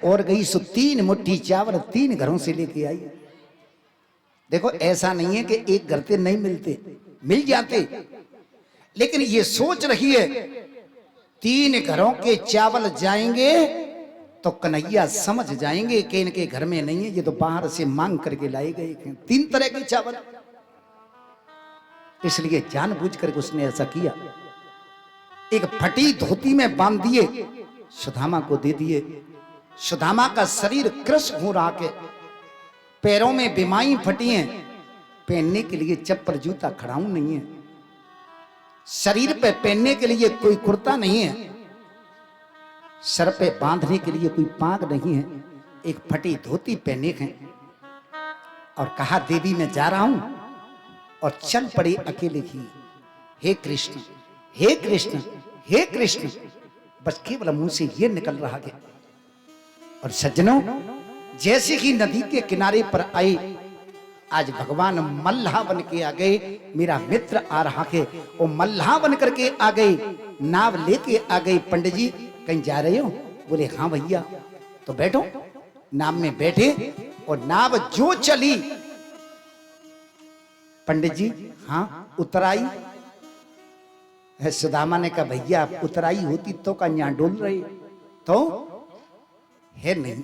और गई सो 3 मुट्ठी चावल 3 घरों से लेके आई। देखो ऐसा नहीं है कि एक घर से नहीं मिलते, मिल जाते, लेकिन ये सोच रही है 3 घरों के चावल जाएंगे तो कन्हैया समझ जाएंगे कि इनके घर में नहीं है, ये तो बाहर से मांग करके लाए गए 3 तरह के चावल। इसलिए जानबूझ करके उसने ऐसा किया। एक फटी धोती में बांध दिए, सुदामा को दे दिए। सुदामा का शरीर कृश हो रहा के, पैरों में बिमाई फटी हैं, पहनने के लिए चप्पल जूता खड़ाऊ नहीं है, शरीर पे पहनने के लिए कोई कुर्ता नहीं है, सर पे बांधने के लिए कोई पाग नहीं है, एक फटी धोती पहने हैं। और कहा देवी मैं जा रहा हूं, और चल पड़े अकेले ही। हे कृष्ण हे कृष्ण हे कृष्ण, बस केवल मुंह से ये निकल रहा है। और सज्जनों, जैसे ही नदी के किनारे पर आए, आज भगवान मल्लाह बन के आ गए। मेरा मित्र आ रहा है, वो मल्लाह बन करके आ गए, नाव लेके आ गए। पंडित जी कहीं जा रहे हो? बोले हाँ भैया। तो बैठो। नाव में बैठे और नाव जो चली, पंडित जी हाँ उतराई। सुदामा ने कहा भैया आप उतराई होती तो का यहाँ डोल रहे तो है नहीं।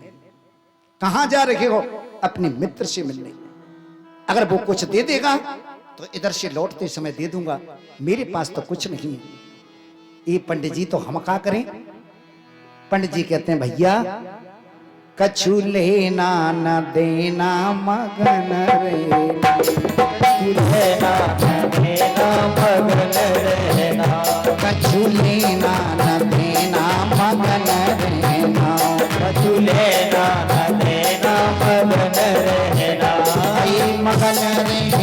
कहां जा रहे हो? अपने मित्र से मिलने। अगर वो कुछ दे देगा तो इधर से लौटते समय दे दूंगा, मेरे पास तो कुछ नहीं है। ये पंडित जी तो हम क्या करें? पंडित जी कहते हैं भैया कछु लेना न देना मगन रहना, लेना न देना मगन रहना, कछु लेना न देना मगन रहना, कछु लेना न देना मगन रहना, मगन रहना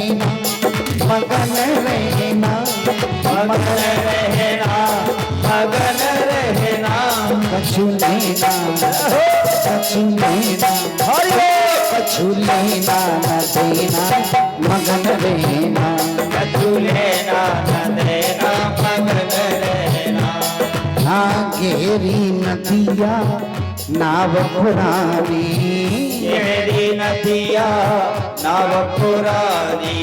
मगन रहना मगन रहना मगन रहना, कछु लेना कछु लेना कछु लेना न देना मगन रहना, कछु लेना न देना मगन रहना। ना घेरी नदिया नाव पुरानी, मेरी नदिया नाव पुरानी,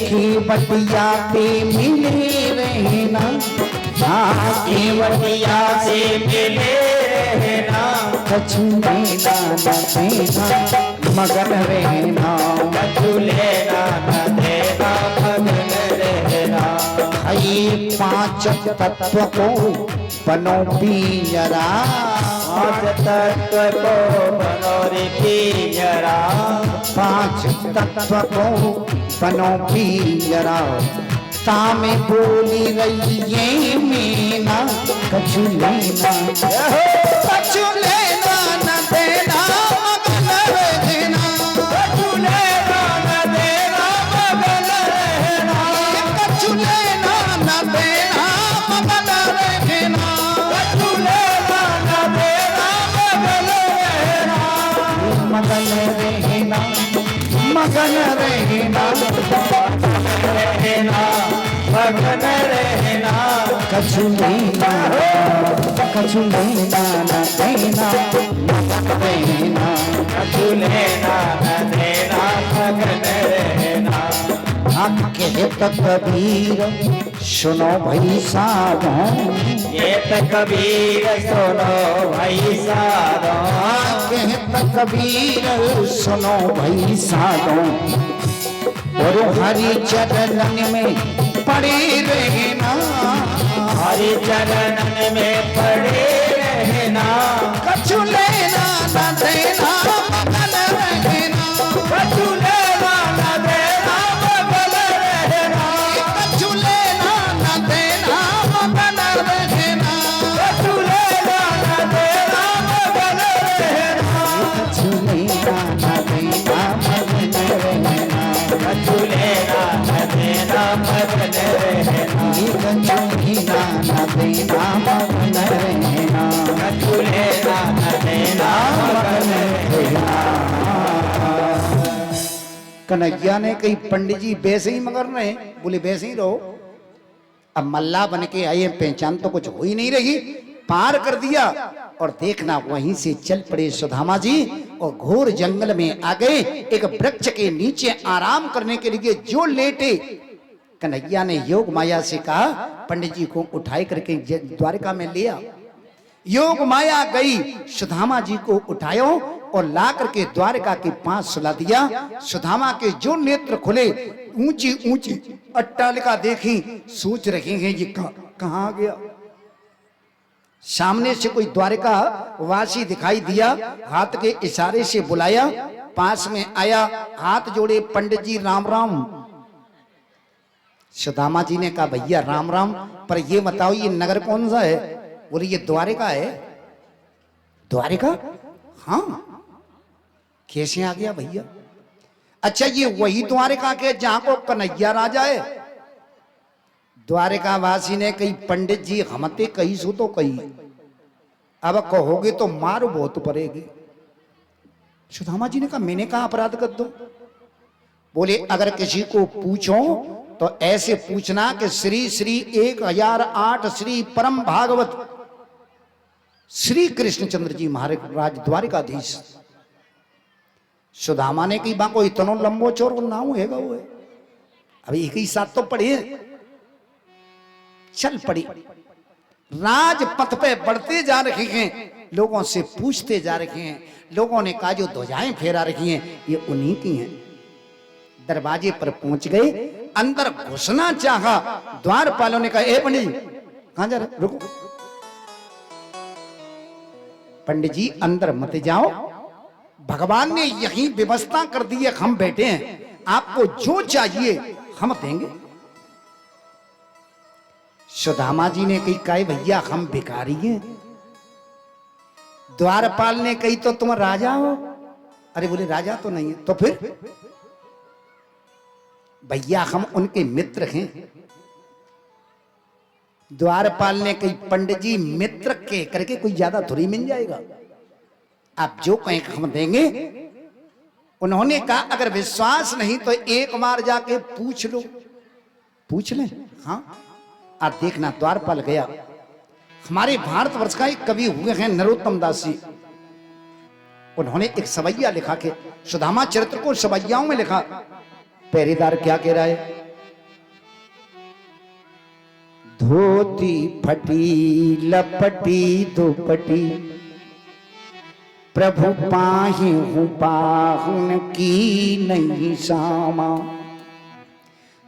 की बटिया पे मिले रहना, केवटिया से मिले रहना, कछु लेना न देना मगन रहना, कछु लेना न देना मगन रहना। ये 5 तत्व को बनो पिंजरा, 5 तत्व को बनो रे पिंजरा, 5 तत्व को बनो पिंजरा, तामे बोली रही ये मीना, कछु लेना कछु लेना न देना मगन रहना, कछु लेना न देना मगन रहना, कछु लेना न देना मगन रहना, कछु लेना न देना मगन रहना, मगन रहना मगन रहना, रहना मगन रहना, कछु लेना न देना मगन रहना, कछु लेना न देना मगन रहना। कहत कबीर सुनो भाई साधो, ये तो कबीर सुनो भाई साधो, कहत कबीर सुनो भाई साधो, और हरि चरणन में पड़े रहना, हरि चरणन में पड़े रहना, कछु लेना न देना मगन रहना, कछु लेना न देना मगन रहना, कछु लेना न देना मगन रहना, कछु लेना न देना मगन रहना, कछु लेना न देना मगन रहना, कछु लेना न देना मगन रहना, कछु लेना न देना मगन रहना, कछु लेना न देना मगन रहना। कन्हैया ने कही पंडित जी वैसे ही मगर रहे? बोले वैसे ही रहो। अब मल्ला बन के आए, पहचान तो कुछ हो ही नहीं रही, पार कर दिया और देखना वहीं से चल पड़े सुदामा जी और घोर जंगल में आ गए। एक वृक्ष के नीचे आराम करने के लिए जो लेटे, कन्हैया ने योग माया से कहा पंडित जी को उठाए करके द्वारका में ले आ। योग माया गई, सुदामा जी को उठायो और ला करके द्वारका के पास सुला दिया। सुदामा के जो नेत्र खुले, ऊंची ऊंची अट्टालिका देखी, सोच रहे हैं ये कहाँ गया। सामने से कोई द्वारका वासी दिखाई दिया, हाथ के इशारे से बुलाया, पास में आया, हाथ जोड़े, पंडित जी राम राम। सुदामा जी ने कहा भैया राम राम, पर ये बताओ ये नगर कौन सा है? बोले ये द्वारिका है। द्वारिका? हाँ। कैसे आ गया भैया? अच्छा ये वही द्वारिका के जहां को कन्हैया राजा है? द्वारिका वासी ने कही पंडित जी हमते कही सो तो कही, अब कहोगे तो मार बहुत पड़ेगी। सुदामा जी ने कहा मैंने कहा अपराध कर दो? बोले अगर किसी को पूछो तो ऐसे पूछना कि श्री श्री 1008 श्री परम भागवत श्री कृष्णचंद्र जी महाराज द्वारिकाधीश। सुदामा ने कही बा को इतनो लंबो चोर नाम है वो है, अभी एक ही साथ तो पढ़े। चल पड़ी, राजपथ पे बढ़ते जा रहे हैं, लोगों से पूछते जा रहे हैं। लोगों ने कहा जो ध्वजाएं फहरा रखी हैं ये उन्हीं की हैं। दरवाजे पर पहुंच गए, अंदर घुसना चाहा, द्वारपालों ने कहा ए पंडित जी कहां जा रहे, रुको। पंडित जी अंदर मत जाओ, भगवान ने यही व्यवस्था कर दी है, हम बैठे हैं, आपको जो चाहिए हम देंगे। सुदामा जी ने कही काहे भैया हम भिखारी हैं। द्वारपाल ने कही तो तुम राजा हो? अरे बोले राजा तो नहीं है। तो फिर? भैया हम उनके मित्र हैं। द्वारपाल ने कही पंडित जी मित्र के करके कोई ज्यादा थोड़ी मिल जाएगा, आप जो कहें हम देंगे। उन्होंने कहा अगर विश्वास नहीं तो एक बार जाके पूछ लो। पूछ ले? हाँ। आप देखना द्वारपाल गया। हमारे भारतवर्ष का एक कवि हुए हैं नरोत्तम दास जी, उन्होंने एक सवैया लिखा के सुदामा चरित्र को सवैयाओं में लिखा। पहरेदार क्या कह रहा है? धोती फटी लपटी दुपटी, प्रभु पाहि हूँ पाहुन की नहीं सामा,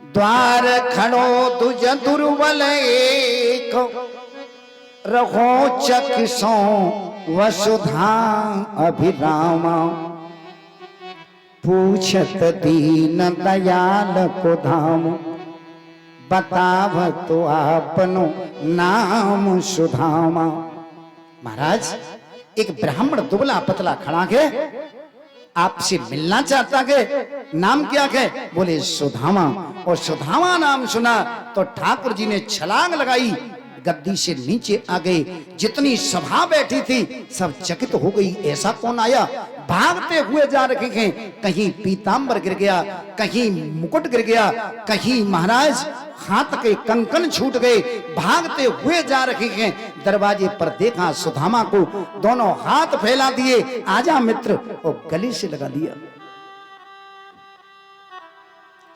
द्वार खड़ो तुझ दुर्बल एक, रहो चकिसो वसुधा अभिरामा, पूछत दीन दयाल को धाम, बताव तो आपनो नाम सुधामा। महाराज एक ब्राह्मण दुबला पतला खड़ा है, आपसे मिलना चाहता है, नाम क्या है? बोले सुदामा। और सुदामा नाम सुना तो ठाकुर जी ने छलांग लगाई, गद्दी से नीचे आ गए। जितनी सभा बैठी थी सब चकित हो गई, ऐसा कौन आया? भागते हुए जा रहे हैं, कहीं पीतांबर गिर गया, कहीं मुकुट गिर गया, कहीं महाराज हाथ के कंकन छूट गए, भागते हुए जा रहे हैं। दरवाजे पर देखा सुदामा को, दोनों हाथ फैला दिए, आजा मित्र, और गले से लगा दिया।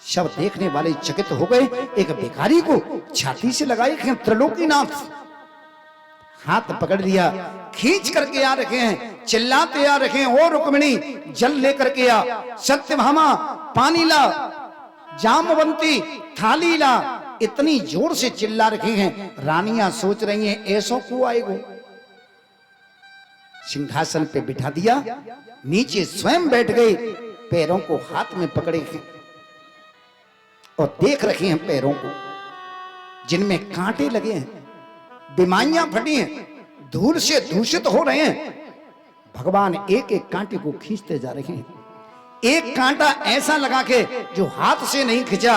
सब देखने वाले चकित हो गए। एक भिखारी को छाती से लगाए हैं त्रिलोकीनाथ, हाथ पकड़ लिया, खींच करके आ रखे हैं, चिल्लाते आ रखे हैं, ओ रुक्मिणी जल लेकर के आ, सत्यभामा पानी ला, जामवंती थाली ला। इतनी जोर से चिल्ला रखे हैं, रानियां सोच रही हैं ऐसो क्यों आएगो। सिंहासन पे बिठा दिया, नीचे स्वयं बैठ गए, पैरों को हाथ में पकड़े हैं और देख रखे हैं पैरों को, जिनमें कांटे लगे हैं, बीमारियां फटी हैं, धूल से दूषित हो रहे हैं। भगवान एक एक कांटे को खींचते जा रहे हैं। एक कांटा ऐसा लगा के जो हाथ से नहीं खींचा,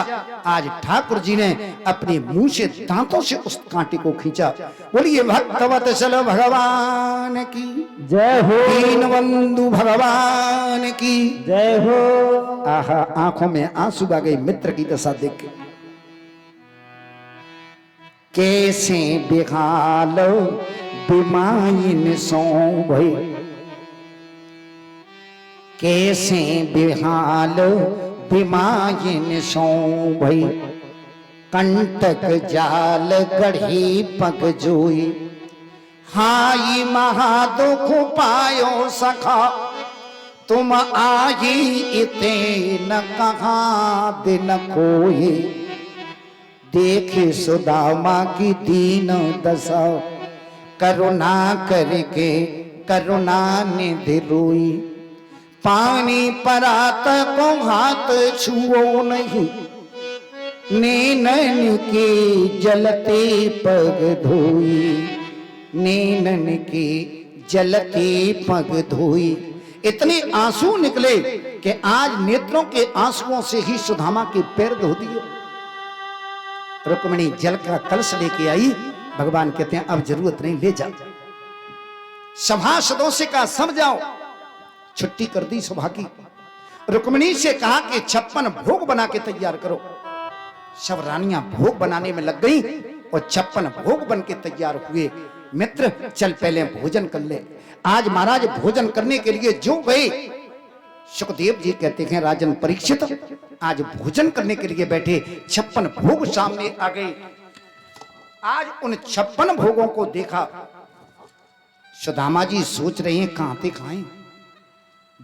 आज ठाकुर जी ने अपने मुंह से दांतों से उस कांटे को खींचा। बोलिए भक्तवत्सल भगवान की जय हो, दीनबंधु भगवान की जय हो। आहा, आंखों में आंसू आ गए मित्र की दशा देख के। कैसे बेहाल बिमाइन सो भई, कैसे बिहाल बिमाइन सो भई, कंटक जाल गढ़ी पग जोई, हाई महादुख पायो सखा, तुम आई इते न कहा दिन कोई, देखे सुदामा की दीन दशा, करुणा करके करुणा निधि रोई, पानी परात को हाथ छुओ नहीं, नैनन की जलते पग धोई, नैनन की जलते पग धोई। इतने आंसू निकले कि आज नेत्रों के आंसुओं से ही सुदामा के पैर धो दिए। रुक्मिणी जल का कलश लेके आई, भगवान कहते हैं अब जरूरत नहीं, ले जाओ। सभासदों से कहा सब जाओ, छुट्टी कर दी सभा की। रुक्मिणी से कहा कि 56 भोग बना के तैयार करो। सब रानियां भोग बनाने में लग गई और 56 भोग बन के तैयार हुए। मित्र चल पहले भोजन कर ले। आज महाराज भोजन करने के लिए जो गए, सुखदेव जी कहते हैं राजन परीक्षित आज भोजन करने के लिए बैठे, 56 भोग सामने आ गए। आज उन 56 भोगों को देखा, सुदामा जी सोच रहे हैं कहां पे खाएं,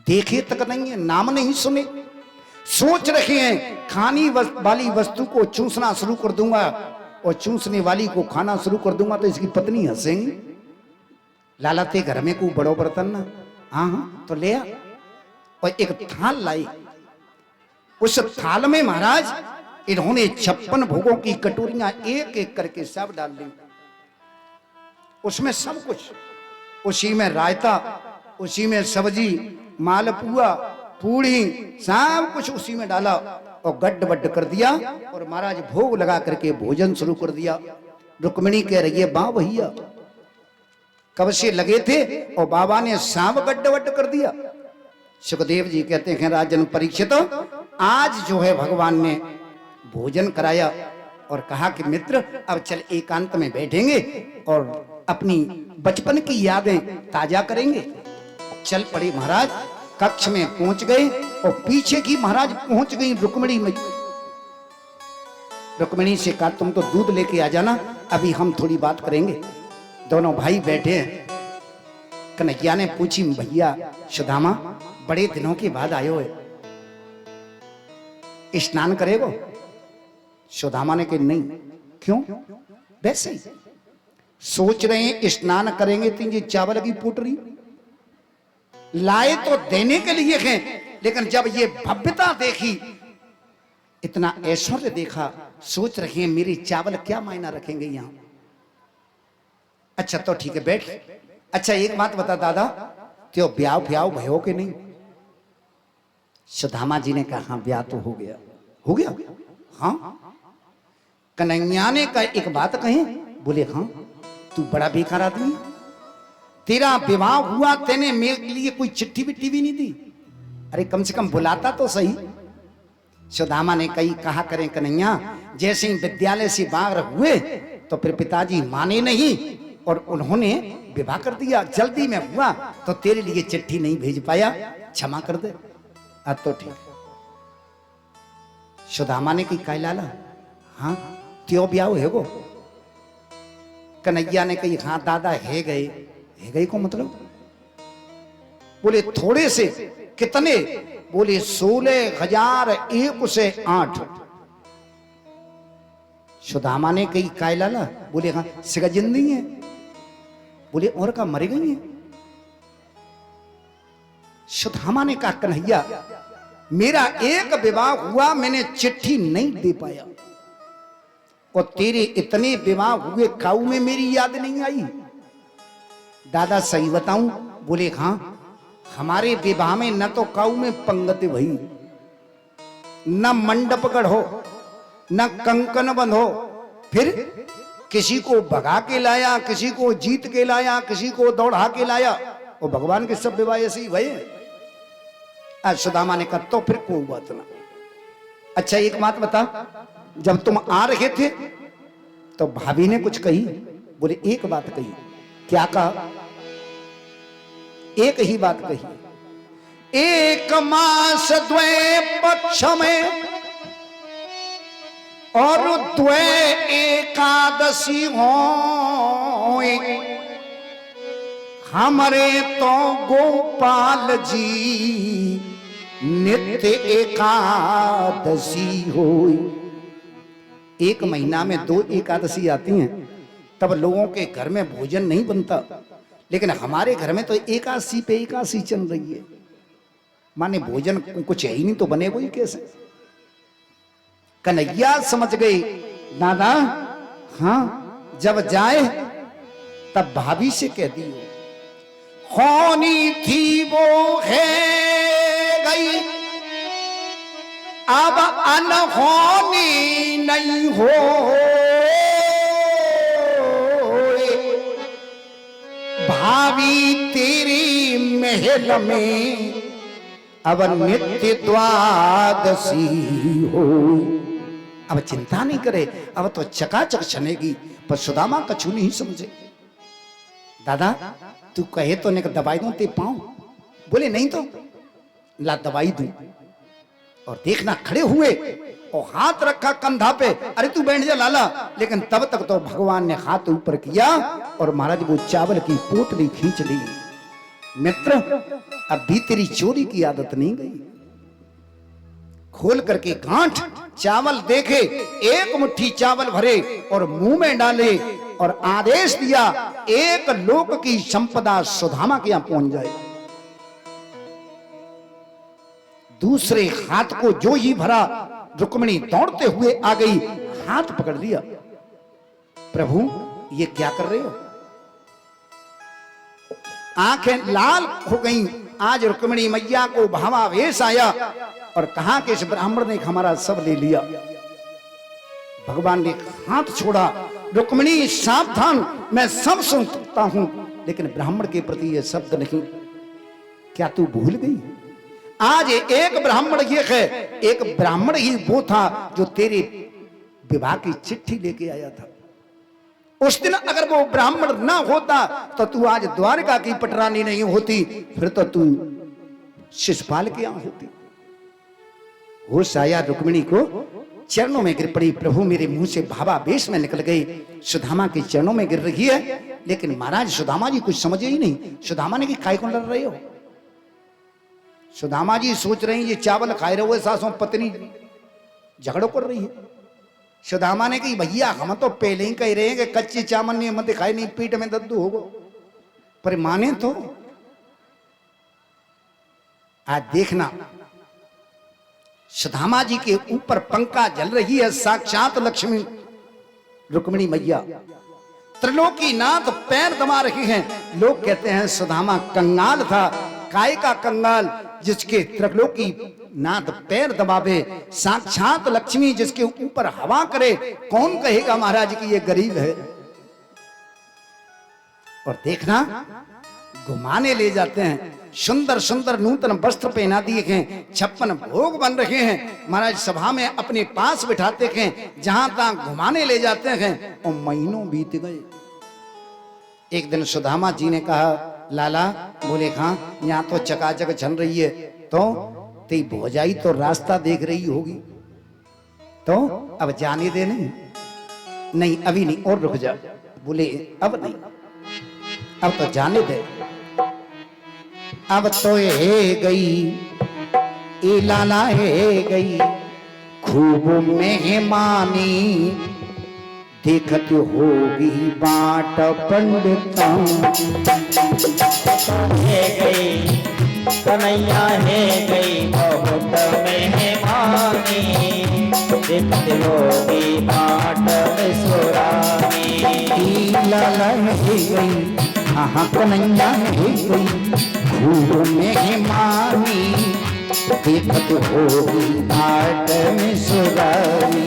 देखे तक नहीं है, नाम नहीं सुने, सोच रहे हैं खाने वाली वस्तु को चूसना शुरू कर दूंगा और चूसने वाली को खाना शुरू कर दूंगा तो इसकी पत्नी हंसेंगी। लाला ते घर में को बड़ो बर्तन ना, हाँ तो ले आ। और एक थाल लाई, उस थाल में महाराज इन्होंने 56 भोगों की कटोरियां एक एक करके सब डाल दी। उसमें सब कुछ, उसी में रायता, उसी में सब्जी, मालपुआ, पूड़ी, सब कुछ उसी में डाला और गड्ढ बड्ढ कर दिया और महाराज भोग लगा करके भोजन शुरू कर दिया। रुक्मिणी कह रही है बा भैया कब से लगे थे और बाबा ने सांप गड्ढ बड्ढ कर दिया। सुखदेव जी कहते हैं राजन परीक्षित आज जो है भगवान ने भोजन कराया और कहा कि मित्र अब चल एकांत में बैठेंगे और अपनी बचपन की यादें ताजा करेंगे। चल पड़े महाराज, कक्ष में पहुंच गए और पीछे की महाराज पहुंच गई रुक्मिणी में। रुक्मिणी से कहा तुम तो दूध लेके आ जाना, अभी हम थोड़ी बात करेंगे। दोनों भाई बैठे हैं। कन्हैया ने पूछी भैया सुदामा बड़े दिनों के बाद आयो है, स्नान करेगो? सुदामा ने कहा नहीं। क्यों? वैसे ही सोच रहे हैं स्नान करेंगे तो ये चावल की पोटरी लाए तो देने के लिए हैं, लेकिन जब ये भव्यता देखी, इतना ऐश्वर्य देखा, सोच रहे हैं मेरे चावल क्या मायना रखेंगे यहां। अच्छा तो ठीक है बैठ। अच्छा एक बात बता दादा, त्यो ब्याह ब्याह भयो के नहीं? सुदामा जी ने कहा हाँ ब्याह तो हो गया। हो गया? हाँ। कन्हैया ने कहा एक बात कहे? बोले हाँ। तू बड़ा बेकार आदमी, तेरा विवाह हुआ तेने मेरे लिए कोई चिट्ठी विट्ठी भी नहीं दी, अरे कम से कम बुलाता तो सही। सुदामा ने कहा करें कन्हैया, जैसे ही विद्यालय से बाहर हुए तो फिर पिताजी माने नहीं और उन्होंने विवाह कर दिया। जल्दी में हुआ तो तेरे लिए चिट्ठी नहीं भेज पाया, क्षमा कर दे। अब तो ठीक। सुदामा ने कही लाला हाँ त्यों ब्याह है वो? कन्हैया ने कही हाँ दादा है गए को मतलब? बोले थोड़े से कितने? बोले 16,001 से 8। सुदामा ने कही काय लाला? बोले हाँ सिगा जिंदगी है। बोले और का मर गई है? सुदामा ने कहा कन्हैया मेरा एक विवाह हुआ, मैंने चिट्ठी नहीं दे पाया और तेरे इतने विवाह हुए, काऊ में मेरी याद नहीं आई? दादा सही बताऊं? बोले हाँ हमारे विवाह में न तो काऊ में पंगति भई, न मंडप गढ़ो, न कंकन बंधो, फिर किसी को भगा के लाया, किसी को जीत के लाया, किसी को दौड़ा के लाया और भगवान के सब विवाह ऐसे ही भये। आज सुदामा ने कहा तो फिर कोई बात ना। अच्छा एक बात बता, जब तुम आ रहे थे तो भाभी ने कुछ कही? बोले एक बात कही। क्या कहा? एक ही बात कही, एक मास द्वय पक्ष में और द्वय एकादशी हो, हमारे तो गोपाल जी नित्य एकादशी हो। एक महीना में 2 एकादशी आती हैं, तब लोगों के घर में भोजन नहीं बनता, लेकिन हमारे घर में तो एकादशी पे एकादशी चल रही है। माने भोजन कुछ है ही नहीं तो बनेगा ही कैसे? कन्हैया समझ गई, दादा हाँ जब जाए तब भाभी से कह दियो, होनी थी वो है गई, अब अनहोनी नहीं हो। भाभी तेरी महल में अब नित्य द्वादशी हो। अब चिंता नहीं करे, अब तो चकाचक छनेगी, पर सुदामा कछु नहीं समझे। दादा तू कहे तो नहीं दवाई दूं ते पाऊं? बोले नहीं तो ला दवाई दूं। और देखना खड़े हुए और हाथ रखा कंधा पे, अरे तू बैठ जा लाला। लेकिन तब तक तो भगवान ने हाथ ऊपर किया और महाराज वो चावल की पोटली खींच ली। मित्र अब भी तेरी चोरी की आदत नहीं गई। खोल करके गांठ चावल देखे, एक मुट्ठी चावल भरे और मुंह में डाले और आदेश दिया, एक लोक की संपदा सुदामा के यहां पहुंच जाए। दूसरे हाथ को जो ही भरा, रुक्मिणी दौड़ते हुए आ गई, हाथ पकड़ लिया। प्रभु ये क्या कर रहे हो? आंखें लाल हो गईं। आज रुक्मिणी मैया को भावावेश आया और कहा कि इस ब्राह्मण ने हमारा सब ले लिया। भगवान ने हाथ छोड़ा, रुक्मिणी सावधान, मैं सब सुन सकता हूं, लेकिन ब्राह्मण के प्रति यह शब्द नहीं। क्या तू भूल गई? आज एक ब्राह्मण ये है, एक ब्राह्मण ही वो था जो तेरे विवाह की चिट्ठी लेके आया था। उस दिन अगर वो ब्राह्मण ना होता तो तू आज द्वारका की पटरानी नहीं होती, फिर तो तू शिशुपाल के यहां होती। होश आया रुक्मिणी को, चरणों में गिर पड़ी। प्रभु मेरे मुंह से भावावेश में निकल गई, सुदामा के चरणों में गिर रही है। लेकिन महाराज सुदामा जी कुछ समझे ही नहीं। सुदामा ने कि काय को लड़ रहे हो? सुदामा जी सोच रहे हैं ये चावल खाए रहे, सासों पत्नी झगड़ो कर रही है। सुदामा ने कही भैया हम तो पहले ही कह रहे हैं कि कच्ची चावल नहीं मत खाए, नहीं पीठ में दद्दू होगा। पर माने तो आज देखना सुदामा जी के ऊपर पंखा जल रही है, साक्षात लक्ष्मी रुक्मिणी मैया त्रिलोकी नाथ पैर दबा रही हैं। लोग कहते हैं सुदामा कंगाल था। काय का कंगाल? जिसके त्रिलोकी नाथ पैर दबावे, साक्षात लक्ष्मी जिसके ऊपर हवा करे, कौन कहेगा महाराज कि ये गरीब है? और देखना घुमाने ले जाते हैं, सुंदर सुंदर नूतन वस्त्र पहना दिए हैं, 56 भोग बन रहे हैं। महाराज सभा में अपने पास बिठाते हैं, जहां तहां घुमाने ले जाते हैं और महीनों बीत गए। एक दिन सुदामा जी ने कहा लाला, बोले हाँ यहाँ तो चकाचक चल रही है, तो तेरी भौजाई तो रास्ता देख रही होगी, तो अब जाने दे। नहीं अभी नहीं, और रुक जा। बोले अब नहीं, अब तो जाने दे। अब तो ये गई ए लाला, ये गई खूब मेहमानी, देखत होगी बाट पंडिता। है गई कन्हैया, है गई बहुत मेहमानी, देखत होगी बाट में सुरानी। लाला है गई, हाँ कन्हैया है गई खूब मेहमानी, देखत होगी बाट में सुरानी।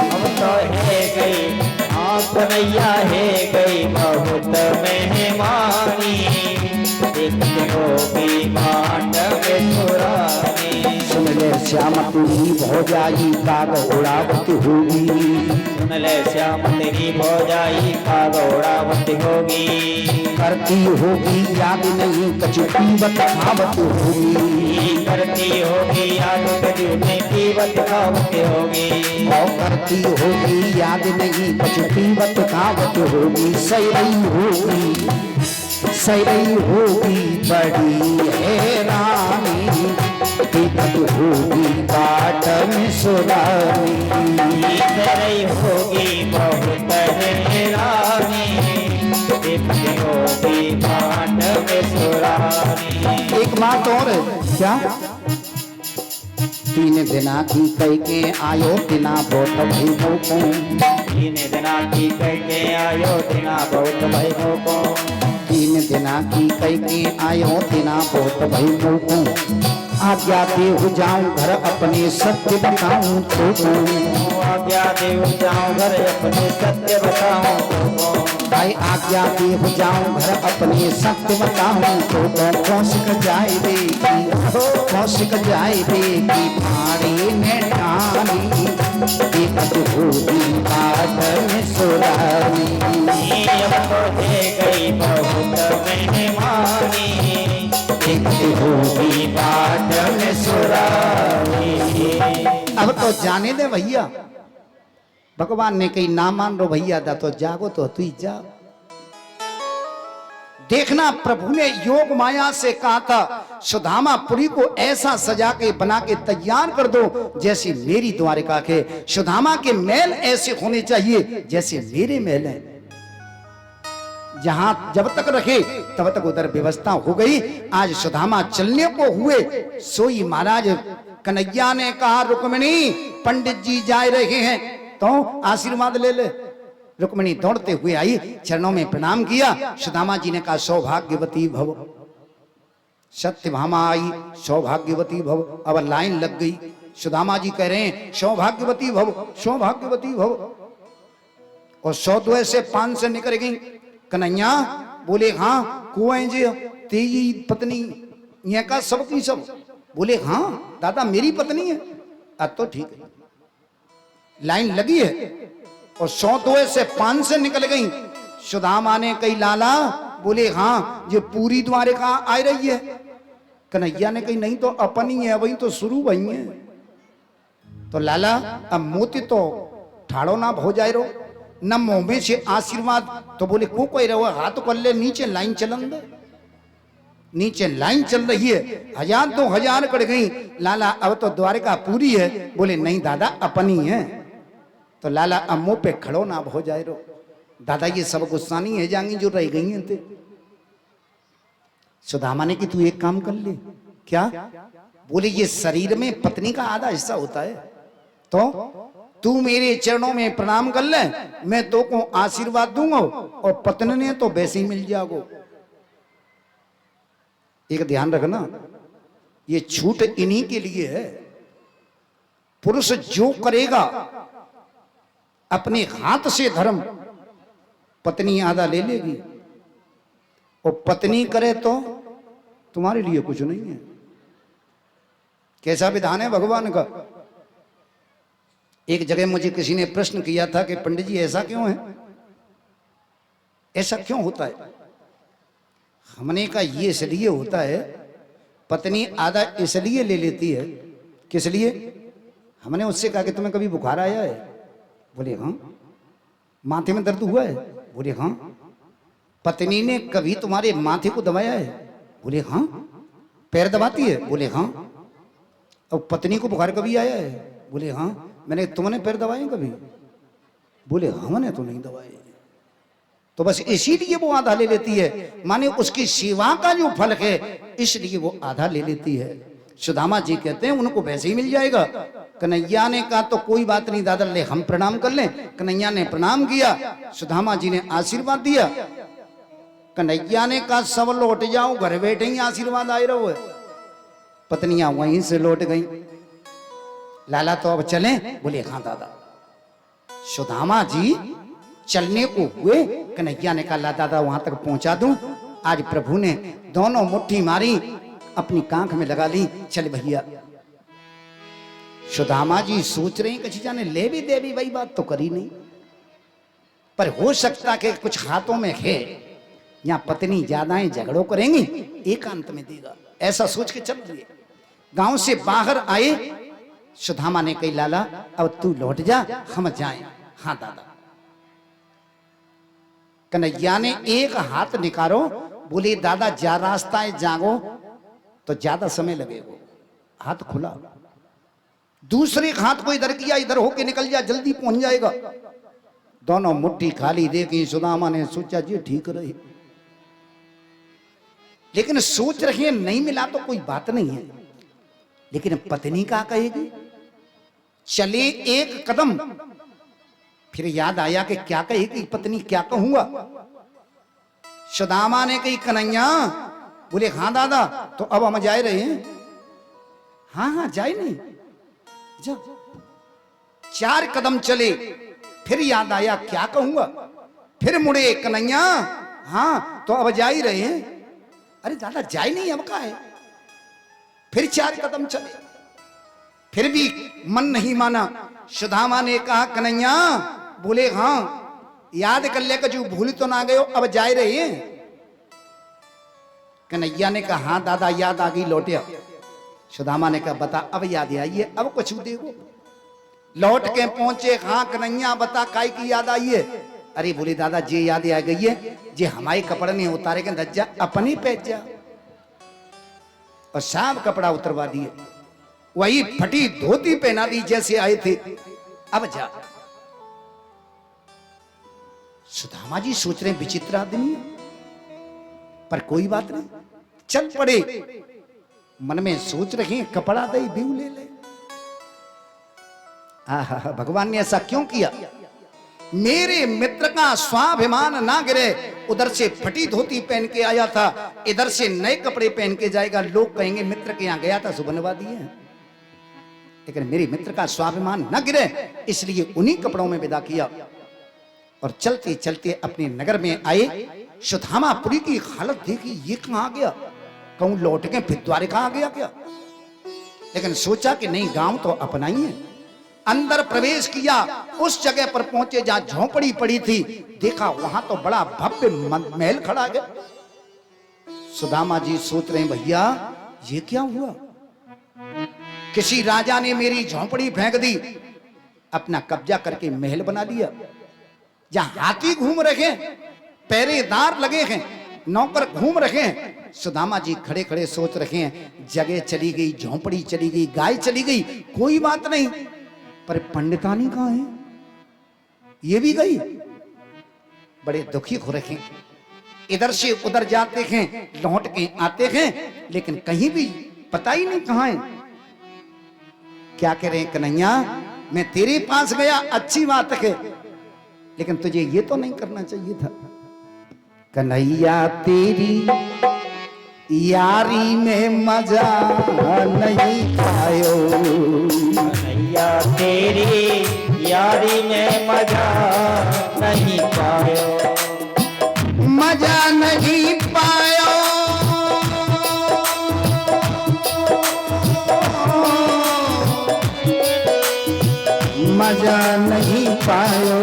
अब तो है गई कन्हैया, है गई बहुत मेहमानी, देखते होगी बाट में सुरानी। सुन ले श्याम तेरी भौजाई काग उड़ावत होगी। सुन ले श्याम तेरी भौजाई काग उड़ावत होगी। करती होगी याद नहीं कछु पीवत खावत होगी। करती होगी याद कछु पीवत खावत होगी। और करती होगी याद नहीं कछु पीवत खावत होगी। सैरई होगी बड़ी हैरानी, पीवत होगी बाट में सुरानी। सैरई होगी बहुत हैरानी, पीवत होगी बाट में सुरानी। एक बात और है क्या, 3 दिना की कह के आयो दिना बहुत भई को। 3 दिना की कह के आयो दिना बहुत भई को। 3 दिना की कह के आयो दिना बहुत भई को। आज्ञा दे हो जाऊं घर अपने सत्य बताऊं तो। आज्ञा दे हो जाऊं घर अपने सत्य बताऊं। भाई आज्ञा दे हो जाऊं घर अपने सत्य बताऊं तो। कौशिक जाए बेगी भाड़ी में ठानी, पीवत होगी बाट में सुरानी। अब तो दे गई बहुत मेहमानी, होगी बाट में सुरानी। अब तो जाने दे भैया, भगवान ने कही ना मान रो भैया दा तो जागो तो तू ही जा। देखना प्रभु ने योग माया से कहा था सुदामापुरी को ऐसा सजा के बना के तैयार कर दो जैसे मेरी द्वारिका के। सुदामा के महल ऐसे होने चाहिए जैसे मेरे महल हैं। जहां जब तक रखे तब तक उधर व्यवस्था हो गई। आज सुदामा चलने को हुए, सोई महाराज कन्हैया ने कहा रुक्मिणी पंडित जी जा रहे हैं तो आशीर्वाद ले ले। रुक्मिणी दौड़ते हुए आई, चरणों में प्रणाम किया। सुदामा जी ने कहा सौभाग्यवती भव। सत्यभामा आई, सौभाग्यवती भव। अब लाइन लग गई, सुदामा जी कह रहे हैं सौभाग्यवती भव, सौभाग्यवती भव। और 102 से 5 से निकल गई। कन्हैया बोले हाँ कुएं जी तेरी पत्नी यहाँ का सब की सब। बोले हाँ दादा मेरी पत्नी है। अब तो ठीक है, लाइन लगी है। और 102 से 5 से निकल गई। सुदामा ने कही लाला, बोले हाँ ये पूरी द्वारिका आ रही है। कन्हैया ने कही नहीं तो अपनी है, वही तो शुरू वही है। तो लाला अब मोती तो ठाड़ो ना हो जाए रो न मोहबे से आशीर्वाद। तो बोले को कोई रहो हाथ कर ले, नीचे लाइन चलन दे। नीचे लाइन चल रही है, 1000 2000 कट गई। लाला अब तो द्वारिका पूरी है। बोले नहीं दादा अपनी है। तो लाला अब मुंह पे खड़ो ना हो जाए रो। दादा ये सब गुस्सा नहीं है जाएंगी जो रह गई हैं। सुदामा ने कि तू एक काम कर ले। क्या? बोले ये शरीर में पत्नी का आधा हिस्सा होता है, तो तू मेरे चरणों में प्रणाम कर ले, मैं तो को आशीर्वाद दूंगा और पत्नी ने तो वैसे ही मिल जाओ। एक ध्यान रखना, ये छूट इन्हीं के लिए है। पुरुष जो करेगा अपने हाथ से धर्म, पत्नी आधा ले लेगी। और पत्नी करे तो तुम्हारे लिए कुछ नहीं है। कैसा विधान है भगवान का। एक जगह मुझे किसी ने प्रश्न किया था कि पंडित जी ऐसा क्यों है, ऐसा क्यों होता है। हमने कहा ये इसलिए होता है, पत्नी आधा इसलिए ले लेती है। किस लिए? हमने उससे कहा कि तुम्हें कभी बुखार आया है? बोले हाँ। माथे में दर्द हुआ है? बोले हाँ। पत्नी ने कभी तुम्हारे माथे को दबाया है? बोले हाँ। पैर दबाती है? बोले हाँ। और पत्नी को बुखार कभी आया है? बोले हाँ। मैंने तुमने पैर दबाए कभी? बोले हमने तो नहीं दबाए। तो बस इसीलिए वो आधा ले लेती है, माने उसकी सेवा का जो फल है इसलिए वो आधा ले लेती है। सुदामा जी कहते हैं उनको वैसे ही मिल जाएगा। कन्हैया ने कहा तो कोई बात नहीं दादा, ले हम प्रणाम कर लें। कन्हैया ने प्रणाम किया, सुदामा जी ने आशीर्वाद दिया। कन्हैया ने कहा सब लौट जाओ, घर बैठे ही आशीर्वाद आए रहो। पत्नियां वहीं से लौट गई। लाला तो अब चलें? बोले हाँ दादा। सुदामा जी चलने को हुए, कन्हैया ने कहा ला दादा वहां तक पहुंचा दूं। आज प्रभु ने दोनों मुट्ठी मारी, अपनी कांख में लगा ली। चल भैया सुदामा जी सोच रहे हैं कि जाने ले भी दे भी, वही बात तो करी नहीं, पर हो सकता कि कुछ हाथों में है, या पत्नी ज्यादा झगड़ों करेंगी, एकांत में देगा, ऐसा सोच के चल दिए। गांव से बाहर आए, सुदामा ने कही लाला अब तू लौट जा, हम जाएं। हाँ दादा। कन्हैया ने एक हाथ निकालो, बोले दादा जा रास्ता है जागो तो ज्यादा समय लगेगा, हाथ खुला। दूसरे हाथ को इधर किया, इधर होके निकल जा, जल्दी पहुंच जाएगा। दोनों मुट्ठी खाली देखी। सुदामा ने सोचा जी ठीक रही, लेकिन सोच रहे नहीं मिला तो कोई बात नहीं है, लेकिन पत्नी क्या कहेगी। चले एक कदम, फिर याद आया कि क्या कहेगी पत्नी, क्या कहूंगा। सुदामा ने कही कन्हैया, बोले हाँ दादा, तो अब हम जाए रहे हैं। हाँ हाँ जाए नहीं जा। 4 कदम चले, फिर याद आया क्या कहूंगा, फिर मुड़े कन्हैया, हाँ तो अब जा ही रहे हैं। अरे दादा जाए नहीं, अब का है। फिर 4 कदम चले, फिर भी मन नहीं माना। सुदामा ने कहा कन्हैया, बोले हाँ याद कर ले, जो भूल तो ना गए हो, अब जा रहे हैं। कन्हैया ने कहा हाँ दादा याद आ गई, लौटे। सुदामा ने कहा बता अब याद आई है, अब कुछ देखो। लौट के पहुंचे, हाँ कन्हैया बता काय की याद आई है। अरे बोले दादा जे याद आ गई है, जे हमारे कपड़े नहीं उतारे के दज्जा अपनी पहच जा। और सब कपड़ा उतरवा दिए, वही फटी धोती पहना दी जैसे आए थे, अब जा। सुदामा जी सोच रहे विचित्र आदमी है, पर कोई बात नहीं, चल पड़े। मन में सोच रहे कपड़ा दे बीव ले ले। आहा, भगवान ने ऐसा क्यों किया। मेरे मित्र का स्वाभिमान ना गिरे। उधर से फटी धोती पहन के आया था, इधर से नए कपड़े पहन के जाएगा, लोग कहेंगे मित्र के यहां गया था सो बनवा दिए। लेकिन मेरे मित्र का स्वाभिमान न गिरे, इसलिए उन्हीं कपड़ों में विदा किया। और चलते चलते अपने नगर में आए। सुदामापुरी की हालत देखी, ये कहां आ गया, कहूं लौट के फिर द्वारिका आ गया क्या। लेकिन सोचा कि नहीं, गांव तो अपना ही है। अंदर प्रवेश किया, उस जगह पर पहुंचे जहां झोंपड़ी पड़ी थी। देखा वहां तो बड़ा भव्य महल खड़ा है। सुदामा जी सोच रहे हैं भैया ये क्या हुआ, किसी राजा ने मेरी झोंपड़ी फेंक दी, अपना कब्जा करके महल बना लिया। जहां हाथी घूम रहे हैं, पहरेदार लगे हैं, नौकर घूम रहे हैं। सुदामा जी खड़े खड़े सोच रहे हैं जगह चली गई, झोंपड़ी चली गई, गाय चली गई, कोई बात नहीं, पर पंडितानी कहां है, ये भी गई। बड़े दुखी हो रखे, इधर से उधर जाते हैं, लौट के आते हैं, लेकिन कहीं भी पता ही नहीं कहां है। क्या कह रहे हैं कन्हैया, मैं तेरे पास गया अच्छी बात है, लेकिन तुझे ये तो नहीं करना चाहिए था। कन्हैया तेरी यारी में मजा नहीं आयो, कन्हैया तेरी यारी में मजा नहीं पायो, मजा नहीं पायो, मजा नहीं पायो।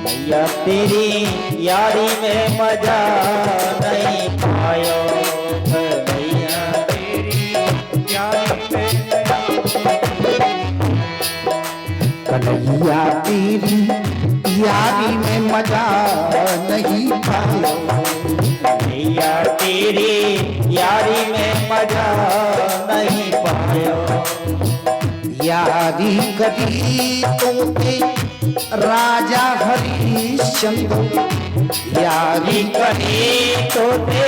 कन्हैया तेरी यारी में मजा नहीं पायो, कन्हैया तेरी यारी में कन्हैया तेरी यारी में मजा नहीं पायो, कन्हैया तेरी यारी में मजा नहीं पायो। यारी करी तोते राजा हरिश्चंद्र, यारी करी तोते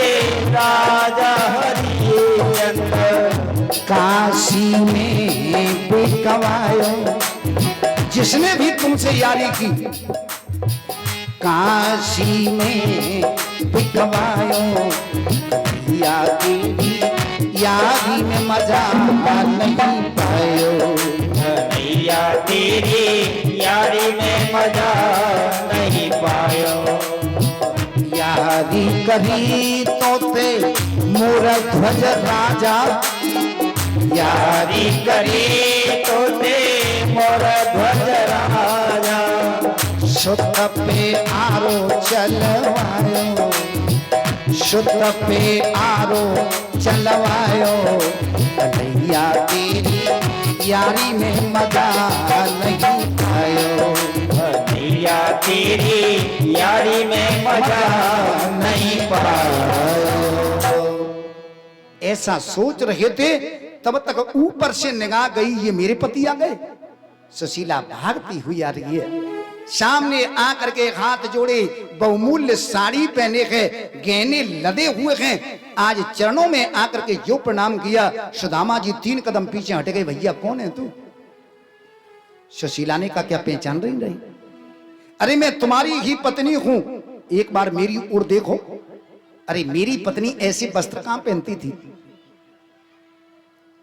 राजा हरिश्चंद्र, काशी में बिकवायो। जिसने भी तुमसे यारी की, काशी में बिकवायो। यारी में मजा नहीं पायो, कन्हैया तेरी यारी में मजा नहीं पायो। यारी करी तोते मोर ध्वज राजा, यारी करी तो दे मोर ध्वज राजा सुत पे आरो चलवायो, सुत पे आरो चलवायो, कन्हैया तेरी यारी में मजा नहीं आयो, कन्हैया तेरी यारी में मजा नहीं पायो। ऐसा सोच रहे थे तब तक ऊपर से निगाह गई, ये मेरे पति आ गए। सुशीला भागती हुई आ रही है, सामने आकर के हाथ जोड़े, बहुमूल्य साड़ी पहने हैं, गहने लदे हुए हैं। आज चरणों में आकर के जो प्रणाम किया, सुदामा जी 3 कदम पीछे हट गए। भैया कौन है तू? सुशीला ने कहा क्या पहचान रही? अरे मैं तुम्हारी ही पत्नी हूं, एक बार मेरी ओर देखो। अरे मेरी पत्नी ऐसे वस्त्र कहां पहनती थी?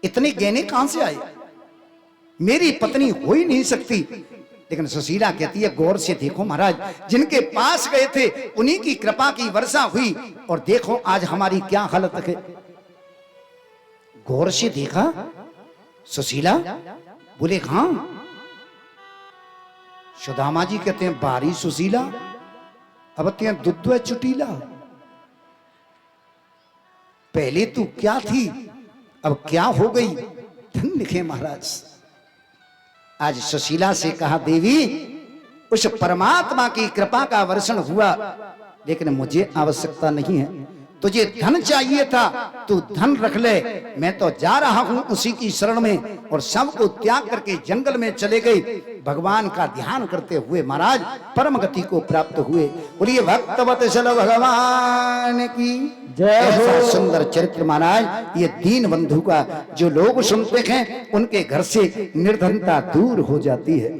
इतने गहने कहां से आए? मेरी पत्नी हो ही नहीं सकती। लेकिन सुशीला कहती है गौर से देखो महाराज, जिनके पास गए थे उन्हीं की कृपा की वर्षा हुई, और देखो आज हमारी क्या हालत है। गौर से देखा सुशीला, बोले हां। सुदामा जी कहते हैं बारी सुशीला, अब ते दुद्ध चुटीला, पहले तू क्या थी अब क्या हो गई? धन्य है महाराज। आज सुशीला से कहा देवी उस परमात्मा की कृपा का वर्षण हुआ, लेकिन मुझे आवश्यकता नहीं है। तुझे धन चाहिए था, तू धन रख ले, मैं तो जा रहा हूं उसी की शरण में। और सबको त्याग करके जंगल में चले गए, भगवान का ध्यान करते हुए महाराज परम गति को प्राप्त हुए। बोलिए भक्तवत्सल भगवान की जय हो। ऐसा सुंदर चरित्र महाराज ये दीन बंधु का जो लोग सुनते हैं उनके घर से निर्धनता दूर हो जाती है।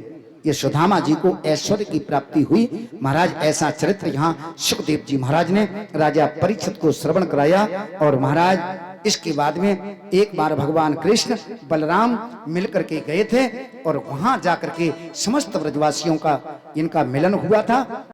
ये सुदामा जी को ऐश्वर्य की प्राप्ति हुई। महाराज ऐसा चरित्र यहाँ सुखदेव जी महाराज ने राजा परीक्षित को श्रवण कराया। और महाराज इसके बाद में एक बार भगवान कृष्ण बलराम मिलकर के गए थे, और वहां जाकर के समस्त ब्रजवासियों का इनका मिलन हुआ था।